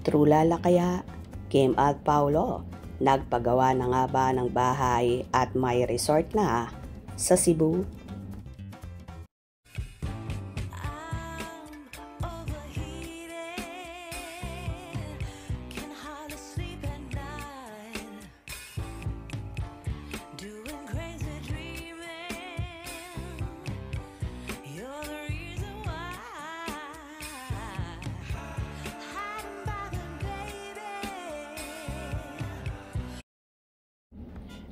Trulala kaya, Kim at Paulo, nagpagawa na nga ba ng bahay at may resort na sa Cebu?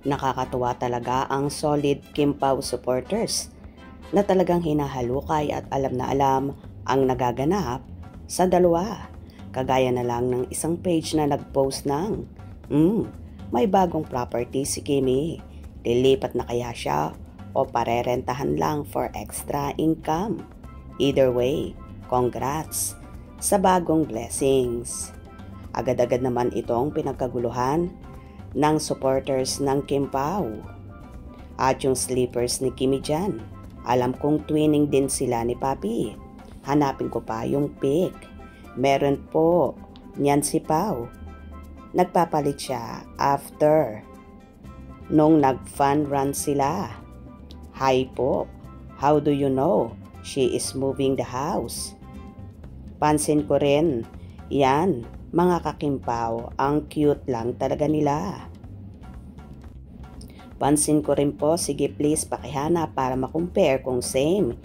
Nakakatuwa talaga ang solid Kim Pao supporters na talagang hinahalukay at alam na alam ang nagaganap sa dalawa. Kagaya na lang ng isang page na nagpost ng, may bagong property si Kimi. Lilipat na kaya siya o parerentahan lang for extra income? Either way, congrats sa bagong blessings. Agad-agad naman itong pinagkaguluhan ng supporters ng Kim Pao. At yung sleepers ni Kimi dyan, alam kong twinning din sila ni Papi. Hanapin ko pa yung pic. Meron po niyan si Pao. Nagpapalit siya after nung nag-fun run sila. Hi po, how do you know she is moving the house? Pansin ko rin, yan, mga kakimpaw, ang cute lang talaga nila. Pansin ko rin po, sige please pakihanap para makumpare kung same.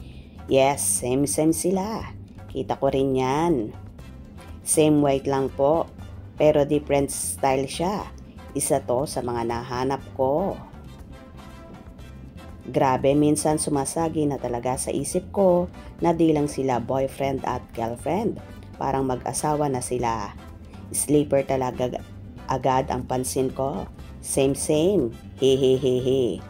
Yes, same sila. Kita ko rin yan. Same weight lang po, pero different style siya. Isa to sa mga nahanap ko. Grabe, minsan sumasagi na talaga sa isip ko na di lang sila boyfriend at girlfriend. Parang mag-asawa na sila. Sleeper talaga agad ang pansin ko. Same. Hehehehe.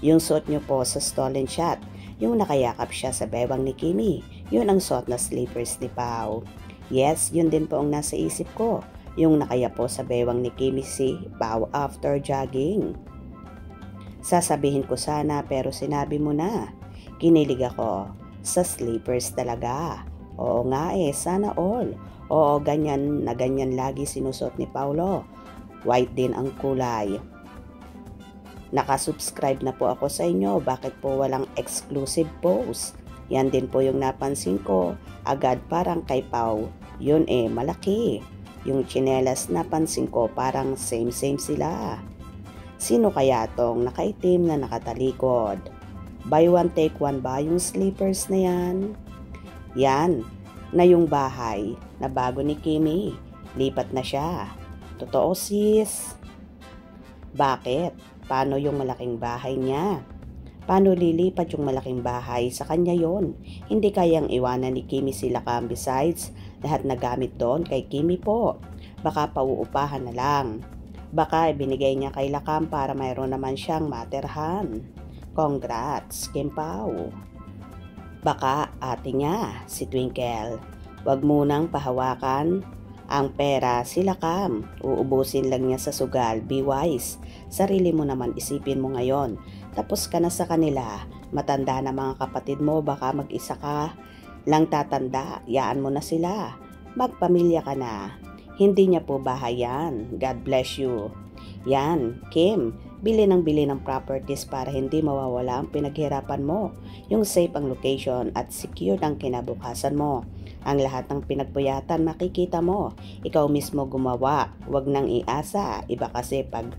Yung suot nyo po sa stolen shot, yung nakayakap siya sa bewang ni Kimi, yun ang suot na sleepers ni Pao. Yes, yun din po ang nasa isip ko. Yung nakaya po sa bewang ni Kimi si Pao after jogging. Sasabihin ko sana pero sinabi mo na. Kinilig ako sa sleepers talaga. Oo nga sana all. Oo, ganyan na ganyan lagi sinusot ni Paulo. White din ang kulay. Nakasubscribe na po ako sa inyo. Bakit po walang exclusive post? Yan din po yung napansin ko. Agad parang kay Pao. Yun malaki. Yung tsinelas napansin ko parang same sila. Sino kaya tong nakaitim na nakatalikod? Buy one take one ba yung sleepers na yan? Yan. Na yung bahay na bago ni Kimi. Lipat na siya. Totoo sis. Bakit? Paano yung malaking bahay niya? Paano lilipat yung malaking bahay? Sa kanya yon. Hindi kayang iwanan ni Kimi sila kam. Besides, lahat na gamit doon kay Kimi po. Baka pauupahan na lang. Baka ibinigay niya kay Lakam para mayroon naman siyang materhan. Congrats, Kim Pao. Baka ate niya, si Twinkle. Huwag munang pahawakan ang pera si Lakam. Uubusin lang niya sa sugal. Be wise. Sarili mo naman isipin mo ngayon. Tapos ka na sa kanila. Matanda na mga kapatid mo. Baka mag-isa ka lang tatanda. Yaan mo na sila. Magpamilya ka na. Hindi niya po bahay yan. God bless you. Yan, Kim. Bili ng properties para hindi mawawala ang pinaghirapan mo. Yung safe ang location at secure ang kinabukasan mo. Ang lahat ng pinagpuyatan makikita mo. Ikaw mismo gumawa. Huwag nang iasa. Iba kasi pag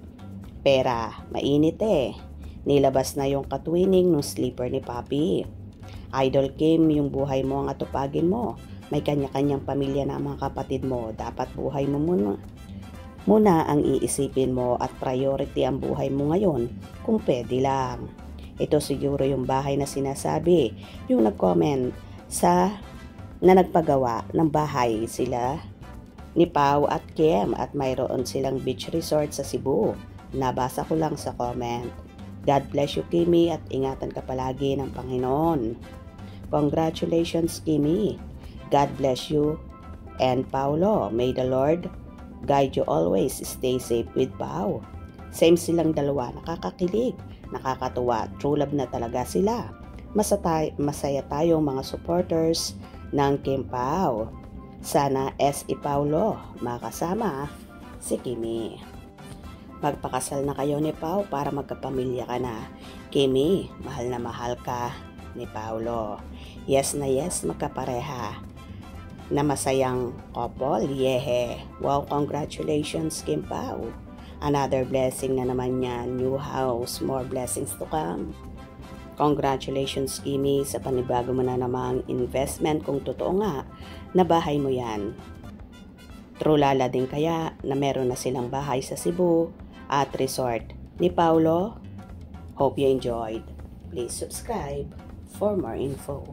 pera, mainit Nilabas na yung katwining ng sleeper ni Papi. Idol Kim, yung buhay mo ang atupagin mo. May kanya-kanyang pamilya na ang mga kapatid mo. Dapat buhay mo muna ang iisipin mo at priority ang buhay mo ngayon kung pwede lang. Ito siguro yung bahay na sinasabi. Yung nag-comment na nagpagawa ng bahay sila ni Pao at Kim at mayroon silang beach resort sa Cebu. Nabasa ko lang sa comment. God bless you Kimi at ingatan ka palagi ng Panginoon. Congratulations Kimi. God bless you and Paulo. May the Lord guide you always. Stay safe with Pao. Same silang dalawa. Nakakakilig. Nakakatuwa. True love na talaga sila. Masaya tayong mga supporters ng Kim Pao. Sana S.E. Paulo makasama si Kimi. Magpakasal na kayo ni Pau para magkapamilya ka na. Kimi, mahal na mahal ka ni Paulo. Yes na yes, magkapareha. Na masayang couple, yehe. Wow, congratulations Kim Pau. Another blessing na naman yan. New house, more blessings to come. Congratulations Kimi sa panibago mo na namang investment kung totoo nga na bahay mo yan. True lala din kaya na meron na silang bahay sa Cebu at resort ni Paulo. Hope you enjoyed. Please subscribe for more info.